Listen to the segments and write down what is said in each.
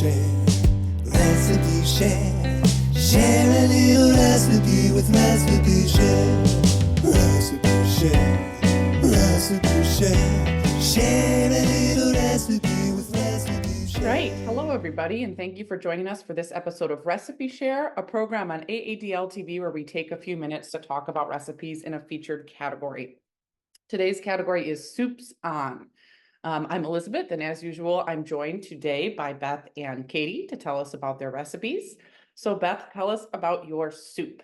share, recipe share. Share a little recipe with Recipe Share. Recipe Share, Recipe Share. Share a little recipe with Recipe Share. Right. Hello, everybody, and thank you for joining us for this episode of Recipe Share, a program on AADL TV where we take a few minutes to talk about recipes in a featured category. Today's category is Soups On. I'm Elizabeth, and as usual, I'm joined today by Beth and Katie to tell us about their recipes. So Beth, tell us about your soup.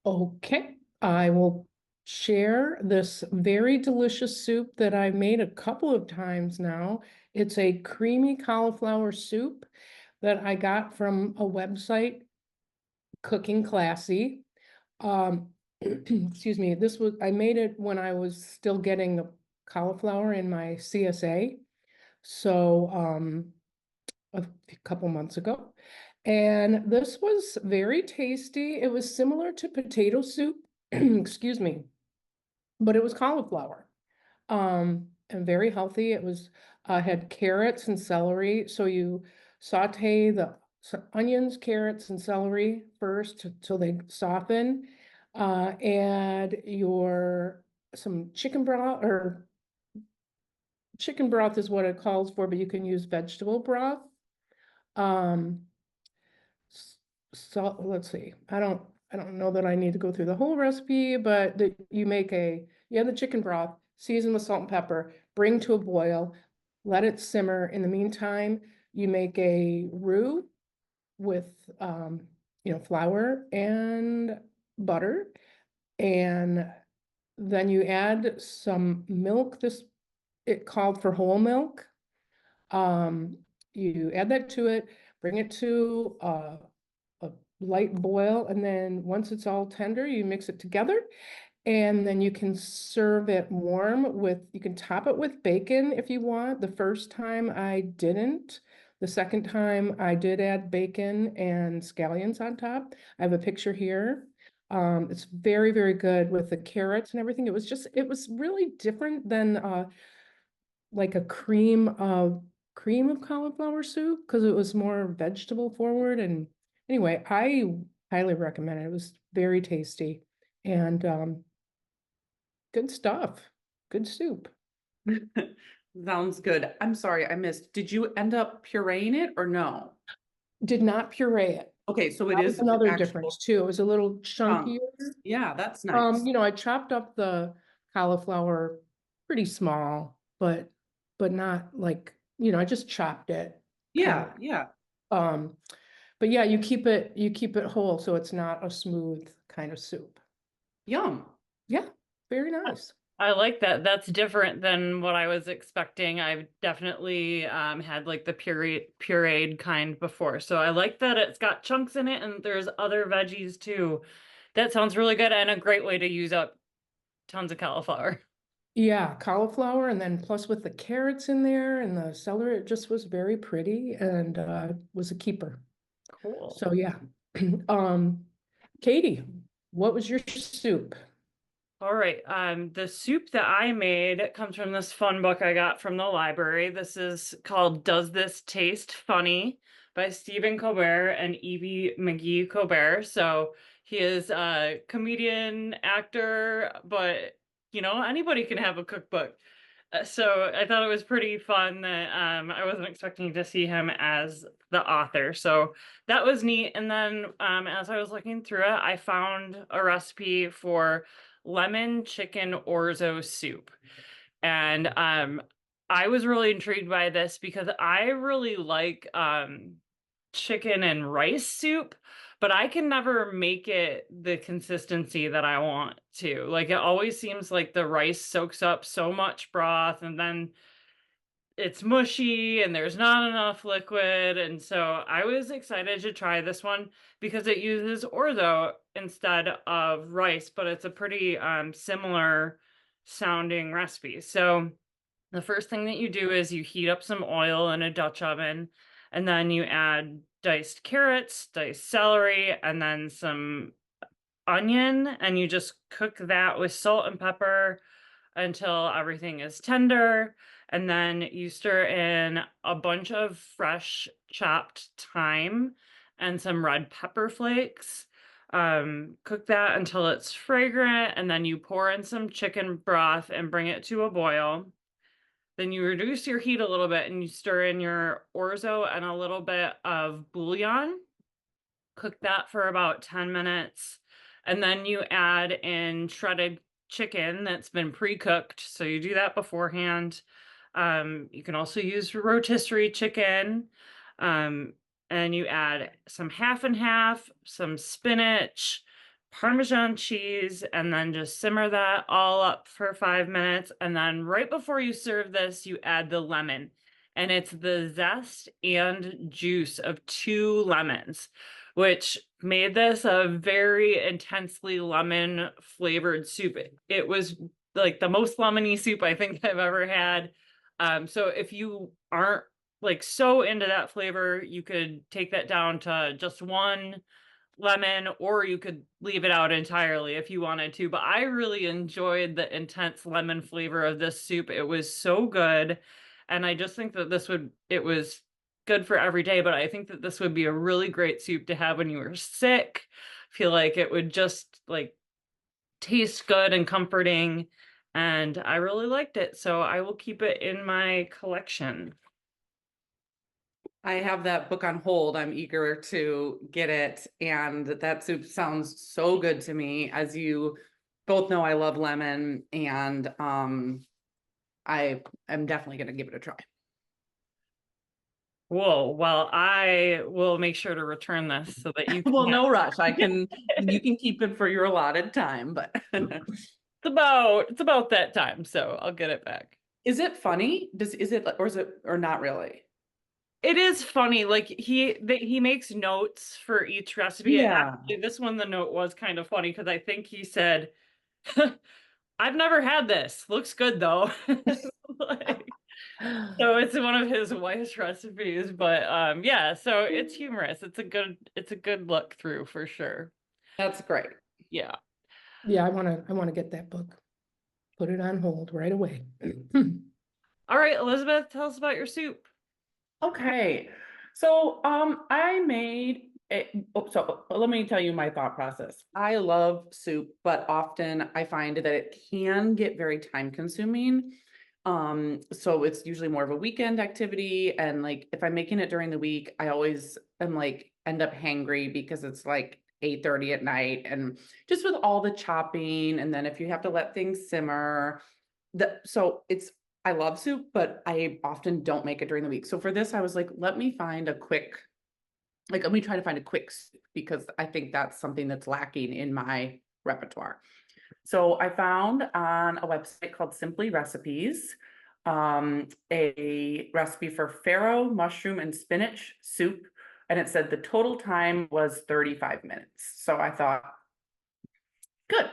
Okay, I will share this very delicious soup that I've made a couple of times now. It's a creamy cauliflower soup that I got from a website, Cooking Classy. Excuse me, I made it when I was still getting the cauliflower in my CSA. So a couple months ago. And this was very tasty. It was similar to potato soup, excuse me, but it was cauliflower. And very healthy. It was had carrots and celery. So you saute the onions, carrots, and celery first till they soften. Add some chicken broth, or chicken broth is what it calls for, but you can use vegetable broth. So let's see, I don't know that I need to go through the whole recipe, but you have the chicken broth, season with salt and pepper, bring to a boil, let it simmer. In the meantime, you make a roux with, flour and butter, and then you add some milk. It called for whole milk. You add that to it, bring it to a light boil, and then once it's all tender, you mix it together, and then you can serve it warm you can top it with bacon if you want. The first time I didn't. The second time I did add bacon and scallions on top. I have a picture here. It's very, very good with the carrots and everything. It was really different than like a cream of cauliflower soup, because it was more vegetable forward. And anyway, I highly recommend it. It was very tasty and good stuff. Good soup. Sounds good. I'm sorry, I missed. Did you end up pureeing it or no? Did not puree it. Okay, so it That is was another actual difference too. It was a little chunk. chunkier. Yeah, that's nice. I chopped up the cauliflower pretty small, but not like, I just chopped it. Yeah, yeah. But yeah, you keep it whole, so it's not a smooth kind of soup. Yum. Yeah, very nice. I like that. That's different than what I was expecting. I've definitely had like the pureed kind before. So I like that it's got chunks in it and there's other veggies too. That sounds really good and a great way to use up tons of cauliflower. Yeah, cauliflower, and then plus with the carrots in there and the celery, it just was very pretty and was a keeper. Cool. So yeah. Katie, what was your soup? All right. The soup that I made comes from this fun book I got from the library. This is called Does This Taste Funny by Stephen Colbert and Evie McGee Colbert. So he is a comedian, actor, but anybody can have a cookbook. So I thought it was pretty fun that I wasn't expecting to see him as the author. So that was neat. And then as I was looking through it, I found a recipe for lemon chicken orzo soup. And I was really intrigued by this because I really like chicken and rice soup, but I can never make it the consistency that I want to. Like, it always seems like the rice soaks up so much broth and then it's mushy and there's not enough liquid. And so I was excited to try this one because it uses orzo instead of rice, but it's a pretty similar sounding recipe. So the first thing that you do is you heat up some oil in a Dutch oven, and then you add diced carrots, diced celery, and then some onion, and you just cook that with salt and pepper until everything is tender. And then you stir in a bunch of fresh chopped thyme and some red pepper flakes. Cook that until it's fragrant, and then you pour in some chicken broth and bring it to a boil. Then you reduce your heat a little bit and you stir in your orzo and a little bit of bouillon. Cook that for about 10 minutes. And then you add in shredded chicken that's been pre-cooked. So you do that beforehand. You can also use rotisserie chicken. And you add some half and half, some spinach, Parmesan cheese, and then just simmer that all up for 5 minutes. And then right before you serve this, you add the lemon. And it's the zest and juice of 2 lemons, which made this a very intensely lemon flavored soup. It was like the most lemony soup I think I've ever had. So if you aren't like so into that flavor, you could take that down to just 1 lemon, or you could leave it out entirely if you wanted to. But I really enjoyed the intense lemon flavor of this soup. It was so good. And I just think that it was good for every day, but I think that this would be a really great soup to have when you were sick. I feel like it would just like taste good and comforting. And I really liked it. So I will keep it in my collection. I have that book on hold. I'm eager to get it. And that soup sounds so good to me. As you both know, I love lemon, and I am definitely going to give it a try. Whoa, well, I will make sure to return this so that you can Well, no rush. You can keep it for your allotted time, but it's about that time, so I'll get it back. is it funny? Or not really? It is funny, like he makes notes for each recipe. And Yeah. actually, this one, the note was kind of funny because I think he said, I've never had this. Looks good though. Like, so it's one of his wife's recipes, but yeah, so it's humorous. It's a good look through for sure. That's great. Yeah. Yeah, I wanna get that book. Put it on hold right away. All right, Elizabeth, tell us about your soup. Okay, so I made it. So let me tell you my thought process. I love soup, but often I find that it can get very time consuming. So it's usually more of a weekend activity, and like if I'm making it during the week, I always am like end up hangry because it's like 8:30 at night, and just with all the chopping, and then if you have to let things simmer, so it's I love soup, but I often don't make it during the week. So for this, I was like, let me try to find a quick soup, because I think that's something that's lacking in my repertoire. So I found on a website called Simply Recipes, a recipe for farro, mushroom, and spinach soup. And it said the total time was 35 minutes. So I thought, good.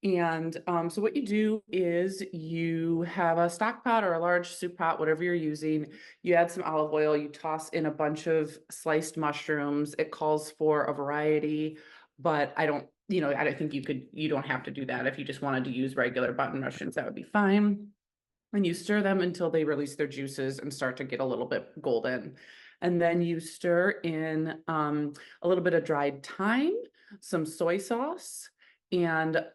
And so what you do is you have a stock pot or a large soup pot, whatever you're using. You add some olive oil, you toss in a bunch of sliced mushrooms. It calls for a variety, but I don't think you don't have to do that. If you just wanted to use regular button mushrooms, that would be fine. And you stir them until they release their juices and start to get a little bit golden. And then you stir in a little bit of dried thyme, some soy sauce, and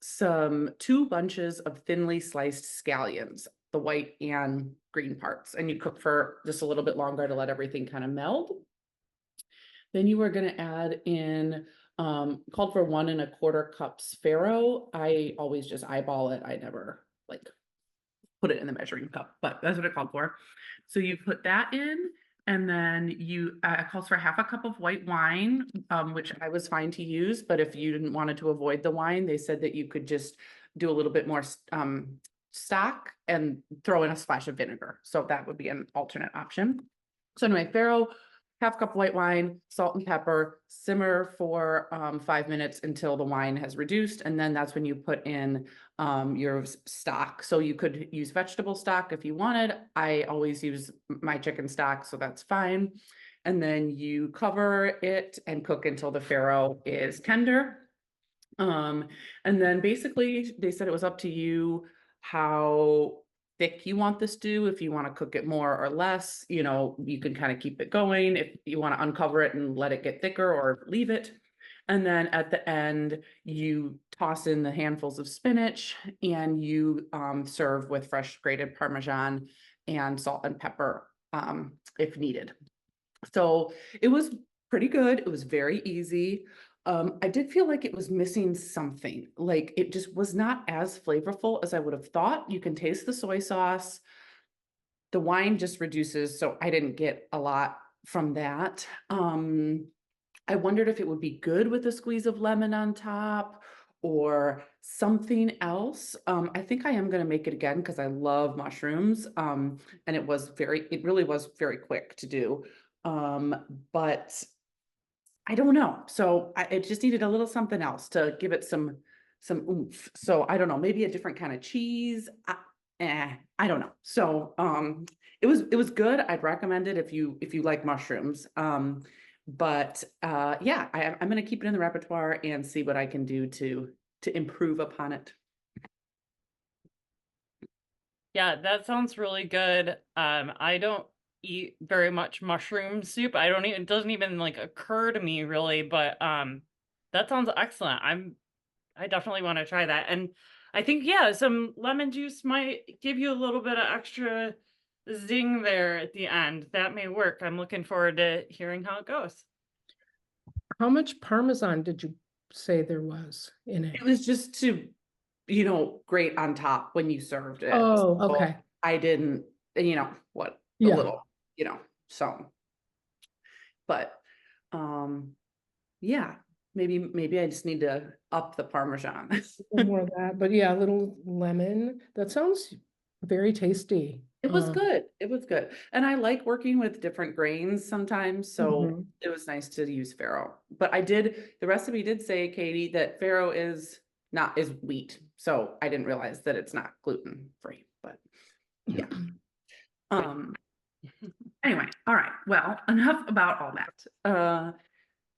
some 2 bunches of thinly sliced scallions, the white and green parts. And you cook for just a little bit longer to let everything kind of meld. Then you are going to add in called for 1 1/4 cups farro. I always just eyeball it. I never like put it in the measuring cup, but that's what it called for. So you put that in, and then it calls for 1/2 cup of white wine, which I was fine to use, but if you didn't wanted to avoid the wine, they said that you could just do a little bit more stock and throw in a splash of vinegar. So that would be an alternate option. So anyway, farro, 1/2 cup white wine, salt and pepper, simmer for 5 minutes until the wine has reduced. And then that's when you put in your stock. So you could use vegetable stock if you wanted. I always use my chicken stock, so that's fine. And then you cover it and cook until the farro is tender. And then basically they said it was up to you how thick you want the stew. If you want to cook it more or less, you know, you can kind of keep it going. If you want to uncover it and let it get thicker or leave it. And then at the end, you toss in the handfuls of spinach and you serve with fresh grated Parmesan and salt and pepper if needed. So it was pretty good. It was very easy. I did feel like it was missing something. Like it just was not as flavorful as I would have thought. You can taste the soy sauce. The wine just reduces, so I didn't get a lot from that. I wondered if it would be good with a squeeze of lemon on top or something else. I think I am going to make it again because I love mushrooms. And it really was very quick to do. But I don't know. So it just needed a little something else to give it some oomph. So I don't know, maybe a different kind of cheese. I don't know. So it was good. I'd recommend it if you like mushrooms. But yeah, I'm going to keep it in the repertoire and see what I can do to improve upon it. Yeah, that sounds really good. I don't eat very much mushroom soup. It doesn't even like occur to me really, but that sounds excellent. I definitely want to try that. And I think, yeah, some lemon juice might give you a little bit of extra zing there at the end. That may work. I'm looking forward to hearing how it goes. How much Parmesan did you say there was in it? It was just to, grate on top when you served it. Oh, So okay. I didn't, a Yeah. little, so. But, yeah, maybe I just need to up the Parmesan. A little more of that, but yeah, a little lemon. That sounds very tasty. It was good. It was good. And I like working with different grains sometimes, so Mhm. it was nice to use farro. But the recipe did say, Katie, that farro is wheat. So I didn't realize that it's not gluten free, but yeah. Anyway, all right. Well, enough about all that.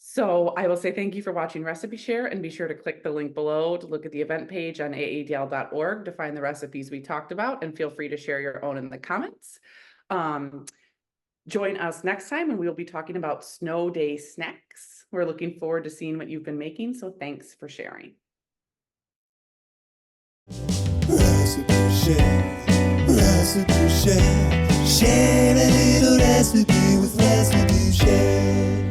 So I will say thank you for watching Recipe Share, and be sure to click the link below to look at the event page on aadl.org to find the recipes we talked about, and feel free to share your own in the comments. Join us next time, and we will be talking about snow day snacks. We're looking forward to seeing what you've been making, so thanks for sharing. Recipe Share, Recipe Share, share a little recipe with Recipe Share.